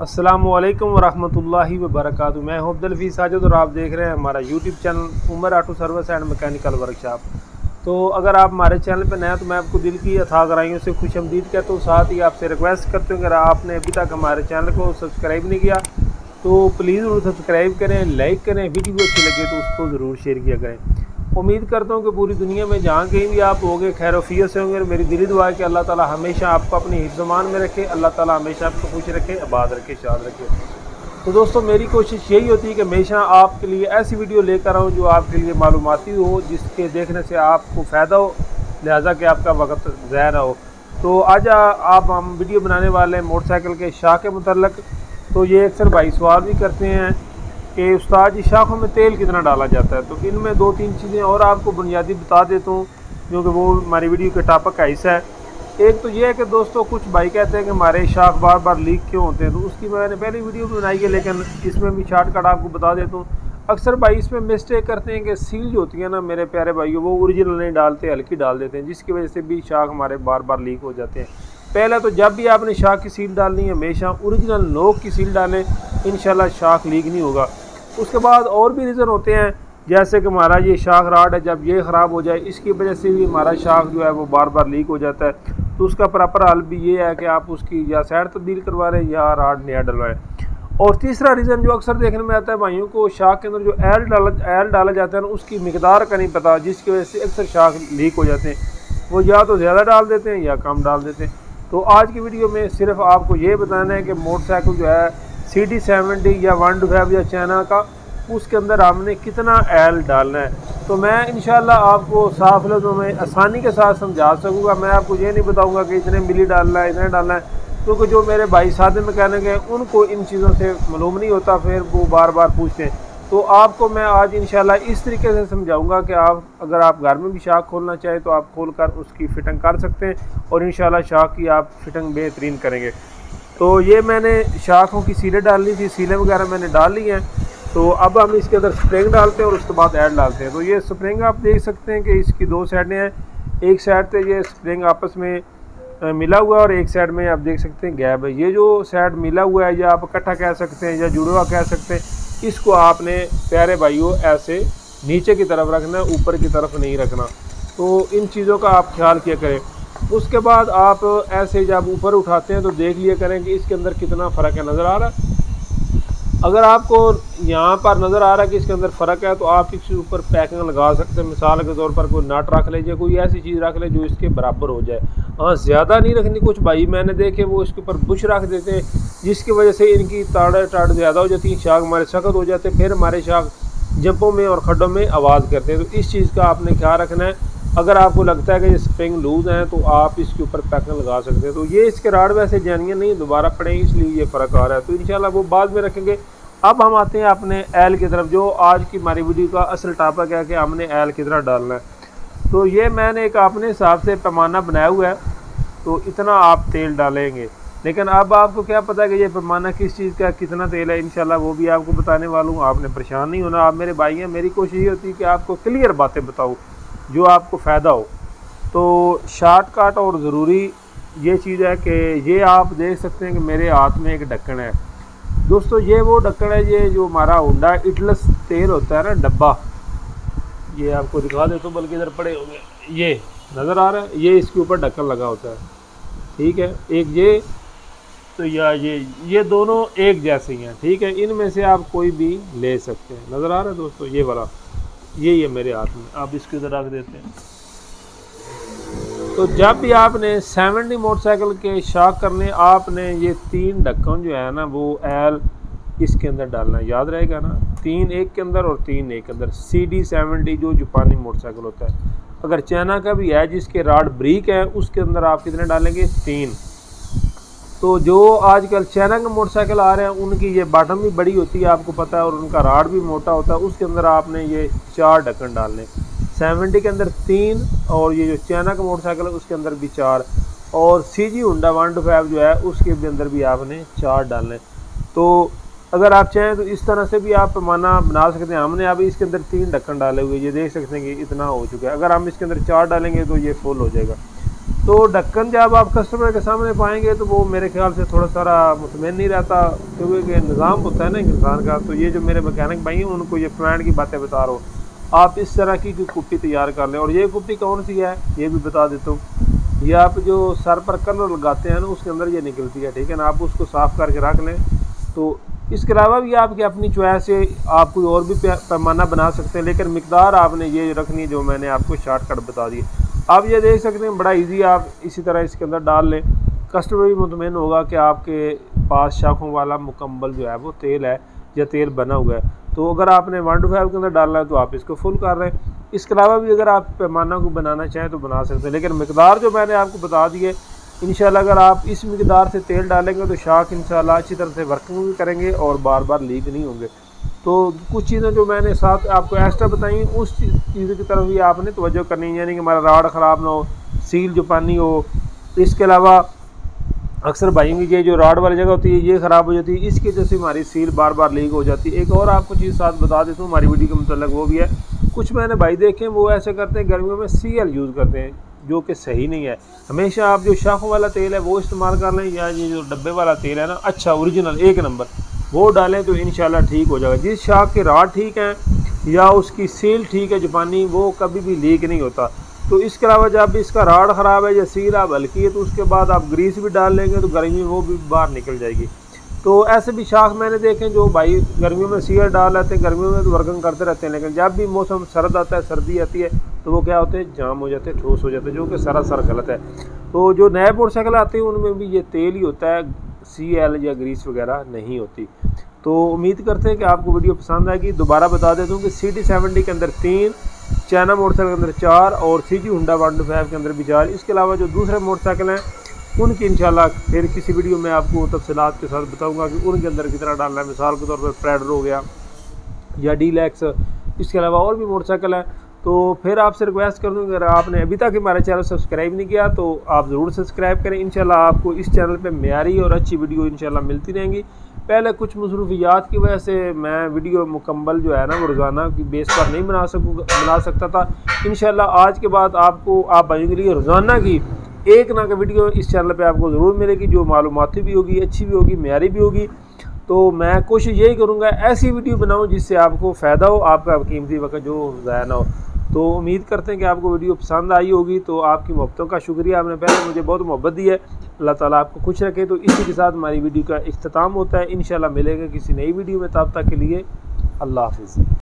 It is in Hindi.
अस्सलामुअलैकुम वरहमतुल्लाहि वबरकातुहू। मैं हूं अब्दुल हफीज़ साजिद और आप देख रहे हैं हमारा YouTube channel Umar auto service and mechanical workshop. तो अगर आप हमारे चैनल पर नए हैं तो मैं आपको दिल की अथाह गहराइयों से खुशआमदीद कहता हूँ। साथ ही आपसे रिक्वेस्ट करते हैं, अगर आपने अभी तक हमारे चैनल को सब्सक्राइब नहीं किया तो प्लीज़ ज़रूर सब्सक्राइब करें, लाइक करें, वीडियो अच्छी लगे तो उसको ज़रूर शेयर किया करें। उम्मीद करता हूँ कि पूरी दुनिया में जहाँ कहीं भी आप होंगे खैर वफियत से होंगे। मेरी दिली दुआ है कि अल्लाह ताला हमेशा आपको अपनी हिफ्ज़-ए-मान में रखे, अल्लाह ताला हमेशा आपको खुश रखे, आबाद रखे, शाद रखे। तो दोस्तों मेरी कोशिश यही होती है कि हमेशा आपके लिए ऐसी वीडियो लेकर आऊँ जो आपके लिए मालूमाती हो, जिसके देखने से आपको फ़ायदा हो, लिहाजा कि आपका वक्त ज़ाया ना हो। तो आज आप हम वीडियो बनाने वाले हैं मोटरसाइकिल के शाख के मुतल्लिक़। तो ये अक्सर भाई सवाल भी करते हैं कि उस्ताद जी शाखों में तेल कितना डाला जाता है। तो इनमें दो तीन चीज़ें और आपको बुनियादी बता देता हूँ, क्योंकि वो हमारी वीडियो के टॉपिक का हिस्सा है। एक तो ये है कि दोस्तों कुछ भाई कहते हैं कि हमारे शाख बार बार लीक क्यों होते हैं, तो उसकी मैंने पहली वीडियो भी बनाई है, लेकिन इसमें भी शॉर्टकट आपको बता देता हूँ। अक्सर भाई इसमें मिस्टेक करते हैं कि सील जो होती है ना मेरे प्यारे भाइयों, वो ओरिजिनल नहीं डालते, हल्की डाल देते हैं, जिसकी वजह से भी शाख हमारे बार बार लीक हो जाते हैं। पहले तो जब भी आपने शाख की सील डालनी है हमेशा ओरिजिनल नोक की सील डालें, इंशाल्लाह शाख लीक नहीं होगा। उसके बाद और भी रीज़न होते हैं, जैसे कि हमारा ये शाख राड है, जब ये ख़राब हो जाए इसकी वजह से भी हमारा शाख जो है वो बार बार लीक हो जाता है। तो उसका प्रॉपर हल भी ये है कि आप उसकी या साइड तब्दील करवा लें या राड नया डलवाएं। और तीसरा रीज़न जो अक्सर देखने में आता है भाइयों को, शाख के अंदर जो एल डाला जाता है ना उसकी मिकदार का नहीं पता, जिसकी वजह से अक्सर शाख लीक हो जाते हैं। वो या तो ज़्यादा डाल देते हैं या कम डाल देते हैं। तो आज की वीडियो में सिर्फ आपको ये बताना है कि मोटरसाइकिल जो है CD70 या 125 या चाइना का, उसके अंदर हमने कितना एल डालना है। तो मैं इंशाल्लाह आपको साफ लफ्ज़ों में आसानी के साथ समझा सकूँगा। मैं आपको ये नहीं बताऊँगा कि इतने मिली डालना है, इतने डालना है, क्योंकि जो मेरे भाई सादे मैकेनिक हैं उनको इन चीज़ों से मालूम नहीं होता, फिर वो बार बार पूछते हैं। तो आपको मैं आज इंशाल्लाह इस तरीके से समझाऊंगा कि आप अगर आप घर में भी शाख खोलना चाहें तो आप खोल कर उसकी फ़िटिंग कर सकते हैं और इंशाल्लाह शाख की आप फ़िटिंग बेहतरीन करेंगे। तो ये मैंने शाखों की सीलें डालनी थी, सीलें वगैरह मैंने डाल ली हैं। तो अब हम इसके अंदर स्प्रिंग डालते हैं और उसके बाद एड डालते हैं। तो ये स्प्रिंग आप देख सकते हैं कि इसकी दो साइडें हैं, एक साइड से ये स्प्रिंग आपस में मिला हुआ है और एक साइड में आप देख सकते हैं गैप है। ये जो साइड मिला हुआ है या आप इकट्ठा कह सकते हैं या जुड़ा हुआ कह सकते हैं, इसको आपने प्यारे भाइयों ऐसे नीचे की तरफ रखना है, ऊपर की तरफ नहीं रखना। तो इन चीज़ों का आप ख्याल किया करें। उसके बाद आप ऐसे जब ऊपर उठाते हैं तो देख लिया करें कि इसके अंदर कितना फ़र्क है, नज़र आ रहा है। अगर आपको यहाँ पर नज़र आ रहा है कि इसके अंदर फ़र्क है तो आप इसके ऊपर पैकिंग लगा सकते हैं। मिसाल के तौर पर कोई नट रख लीजिए, कोई ऐसी चीज़ रख ले जो इसके बराबर हो जाए। हाँ, ज़्यादा नहीं रखनी। कुछ भाई मैंने देखे वो इसके ऊपर बुश रख देते हैं, जिसकी वजह से इनकी ताड़ ज़्यादा हो जाती है, शाख हमारे सख्त हो जाते हैं, फिर हमारे शाख जंपों में और खड्डों में आवाज़ करते हैं। तो इस चीज़ का आपने ख्याल रखना है। अगर आपको लगता है कि ये स्प्रिंग लूज़ हैं तो आप इसके ऊपर पैकिंग लगा सकते हैं। तो ये इसके राड वैसे जानिए नहीं दोबारा पड़े, इसलिए ये फ़र्क आ रहा है। तो इंशाल्लाह वो बाद में रखेंगे। अब हम आते हैं अपने एल की तरफ, जो आज की हमारी वीडियो का असल टॉपिक है कि हमने एल कितना डालना है। तो ये मैंने एक अपने हिसाब से पैमाना बनाया हुआ है, तो इतना आप तेल डालेंगे। लेकिन अब आपको क्या पता है कि ये पैमाना किस चीज़ का कितना तेल है, इंशाल्लाह वो भी आपको बताने वाला हूँ। आपने परेशान नहीं होना, आप मेरे भाई हैं। मेरी कोशिश ये होती है कि आपको क्लियर बातें बताऊँ जो आपको फ़ायदा हो। तो शॉर्टकट और ज़रूरी ये चीज़ है कि ये आप देख सकते हैं कि मेरे हाथ में एक ढक्कन है दोस्तों। ये वो ढक्कन है, ये जो हमारा होंडा इटलस तेल होता है ना डब्बा, ये आपको दिखा देता हूँ, बल्कि इधर पड़े होंगे, ये नज़र आ रहा है, ये इसके ऊपर ढक्कन लगा होता है, ठीक है। एक ये तो या ये दोनों एक जैसे ही हैं, ठीक है। इनमें से आप कोई भी ले सकते हैं। नज़र आ रहा है दोस्तों, ये वाला ये मेरे हाथ में, आप इसके इधर रख देते हैं। तो जब भी आपने 70 मोटरसाइकिल के शाख करने, आपने ये तीन ढक्कन जो है ना वो एल इसके अंदर डालना, याद रहेगा ना, 3 एक के अंदर और 3 एक के अंदर। CD70 जो जापानी मोटरसाइकिल होता है, अगर चाइना का भी है जिसके राड ब्रिक है उसके अंदर आप कितने डालेंगे, 3। तो जो आजकल चाइना के मोटरसाइकिल आ रहे हैं उनकी ये बॉटम भी बड़ी होती है, आपको पता है, और उनका राड भी मोटा होता है, उसके अंदर आपने ये 4 ढक्कन डालने। 70 के अंदर 3 और ये जो चाइना का मोटरसाइकिल है उसके अंदर भी 4, और CG होंडा 125 जो है उसके भी अंदर भी आपने 4 डालने। तो अगर आप चाहें तो इस तरह से भी आप पैमाना बना सकते हैं। हमने अभी इसके अंदर 3 ढक्कन डाले हुए, ये देख सकते हैं कि इतना हो चुका है। अगर हम इसके अंदर 4 डालेंगे तो ये फुल हो जाएगा। तो ढक्कन जब आप कस्टमर के सामने पाएंगे तो वो मेरे ख्याल से थोड़ा सारा मुतमईन नहीं रहता, क्योंकि निज़ाम होता है ना इंसान का। तो ये जो मेरे मैकेनिक भाई हैं उनको ये फ्रेंड की बातें बता रहा हूँ, आप इस तरह की कुप्पी तैयार कर लें। और ये कुप्पी कौन सी है ये भी बता देता हूँ। ये आप जो सर पर कलर लगाते हैं ना उसके अंदर ये निकलती है, ठीक है ना। आप उसको साफ़ करके रख लें। तो इसके अलावा भी आपकी अपनी चॉइस से आप कोई और भी पैमाना बना सकते हैं, लेकिन मिकदार आपने ये रखनी जो मैंने आपको शॉर्टकट बता दी। आप ये देख सकते हैं बड़ा इजी, आप इसी तरह इसके अंदर डाल लें। कस्टमर भी मुतमईन होगा कि आपके पास शाखों वाला मुकम्मल जो है वो तेल है या तेल बना हुआ है। तो अगर आपने 125 के अंदर डालना है तो आप इसको फुल कर रहे हैं। इसके अलावा भी अगर आप पैमाना को बनाना चाहें तो बना सकते हैं, लेकिन मिकदार जो मैंने आपको बता दी है इंशाल्लाह अगर आप इस मिकदार से तेल डालेंगे तो शाख इंशाल्लाह अच्छी तरह से वर्किंग भी करेंगे और बार बार लीक नहीं होंगे। तो कुछ चीज़ें जो मैंने साथ आपको एक्स्ट्रा बताई उस चीज़ों की तरफ भी आपने तवज्जो करनी है, यानी कि हमारा राड ख़राब ना हो, सील जो पानी हो। इसके अलावा अक्सर भाइयों की ये जो राड वाली जगह होती है ये ख़राब हो जाती है, इसकी वजह से हमारी सील बार बार लीक हो जाती है। एक और आपको चीज़ साथ बता देता हूँ हमारी वीडियो के मतलब वो भी है, कुछ मैंने भाई देखे वो ऐसे करते हैं गर्मियों में CL यूज़ करते हैं जो कि सही नहीं है। हमेशा आप जो शाखों वाला तेल है वो इस्तेमाल कर लें, या ये जो डब्बे वाला तेल है ना अच्छा ओरिजिनल 1 नंबर वो डालें तो इंशाल्लाह ठीक हो जाएगा। जिस शाख के राड ठीक हैं या उसकी सील ठीक है जापानी, वो कभी भी लीक नहीं होता। तो इसके अलावा जब इसका राड ख़राब है या सील आप हल्की है तो उसके बाद आप ग्रीस भी डाल लेंगे तो गर्मी में वो भी बाहर निकल जाएगी। तो ऐसे भी शाख मैंने देखे जो भाई गर्मियों में CL डाल लेते हैं, गर्मियों में तो वर्किंग करते रहते हैं, लेकिन जब भी मौसम सर्द आता है, सर्दी आती है तो वो क्या होते हैं जाम हो जाते हैं, ठोस हो जाते हैं, जो कि सरासर गलत है। तो जो नए मोटरसाइकिल आते हैं उनमें भी ये तेल ही होता है, CL या ग्रीस वगैरह नहीं होती। तो उम्मीद करते हैं कि आपको वीडियो पसंद आएगी। दोबारा बता देता हूँ कि CD70 के अंदर 3, चाइना मोटरसाइकिल के अंदर 4 और CG होंडा 125 के अंदर भी 4। इसके अलावा जो दूसरे मोटरसाइकिल हैं उनकी इंशाल्लाह फिर किसी वीडियो में आपको तफसीलात के साथ बताऊंगा कि उनके अंदर कितना डालना है। मिसाल के तौर पर प्रेडर हो गया या डीलैक्स, इसके अलावा और भी मोटरसाइकिल है। तो फिर आपसे रिक्वेस्ट कर दूँ अगर आपने अभी तक हमारे चैनल सब्सक्राइब नहीं किया तो आप ज़रूर सब्सक्राइब करें। इंशाल्लाह आपको इस चैनल पे मेयारी और अच्छी वीडियो इंशाल्लाह मिलती रहेंगी। पहले कुछ मसरूफियात की वजह से मैं वीडियो मुकम्मल जो है ना वो रोज़ाना की बेस पर नहीं बना सकता था। इंशाल्लाह आज के बाद आपको आप भाइयों के लिए रोज़ाना की एक ना का वीडियो इस चैनल पे आपको ज़रूर मिलेगी, जो मालूमाती भी होगी, अच्छी भी होगी, मेयारी भी होगी। तो मैं कोशिश यही करूँगा ऐसी वीडियो बनाऊँ जिससे आपको फ़ायदा हो, आपका कीमती वक्त जो ज़ाया ना हो। तो उम्मीद करते हैं कि आपको वीडियो पसंद आई होगी। तो आपकी मोहब्बतों का शुक्रिया, आपने पहले मुझे बहुत मोहब्बत दी है। अल्लाह ताला आपको खुश रखे। तो इसी के साथ हमारी वीडियो का इख्तिताम होता है। इंशाल्लाह मिलेगा किसी नई वीडियो में, तब तक के लिए अल्लाह हाफ़िज़।